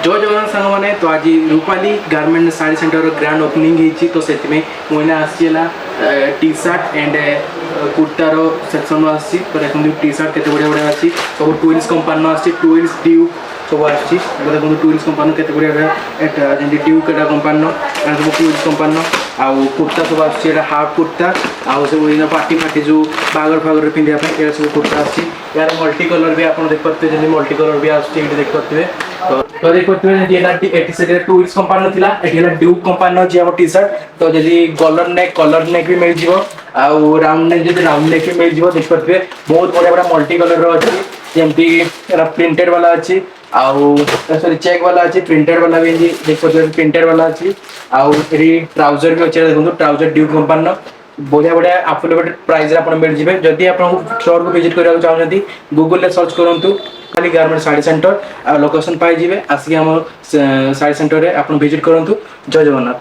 जय जगन्नाथ सांग मैंने तो आज Rupali garment sari centre grand opening होती तो से मुझे आसला टी सर्ट एंड कुर्तार सेक्शन आसी तो देखो टी सर्ट केते बढ़िया बढ़िया अच्छी सब ट्विल्स कंपानी आसी ट्विल्स ड्यूक सब आसी देखो ट्विल्स कंपानी केते बढ़िया जमी ड्यूक एटा कंपानी सब ट्विल्स कंपानी आउ कुर्ता सब आसी हाफ कुर्ता आउ सब पार्टी फाटी जो बागर फागर पिंधापी ये सब कुर्ता आसी यार मल्टी कलर भी आप देख पारे जमी मल्टी कलर भी आस देख पारे तो देख पारे टूरिस्ट कंपानी थिला एठी ड्यूक कंपानी अछि हम टी शर्ट तो जदी कलर नेक भी मिल जिवो आउ राउंड नेक जदी राउंड नेक भी मिल जिवो देख पारे बहुत बढ़िया बढ़िया मल्टी कलर रो अछि जेमती एरा प्रिंटेड वाला अछि आउ सॉरी चेक वाला अछि प्रिंटेड वाला भी देख पारे प्रिंटेड वाला अछि आउ एरी ट्राउजर भी अछि देखो ट्राउजर ड्यूक कंपानी बढ़िया बढ़िया अफोर्डेबल प्राइस रे आपण मिल जिवे जदी आपण स्टोर को विजिट करबा चाहउछंती गूगल ले सर्च करंतु खाली गारमेंट साड़ी सेंटर आ लोकेशन पाई जिवे आसी हम साड़ी सेंटर रे आपण विजिट करंतु जय जगन्नाथ।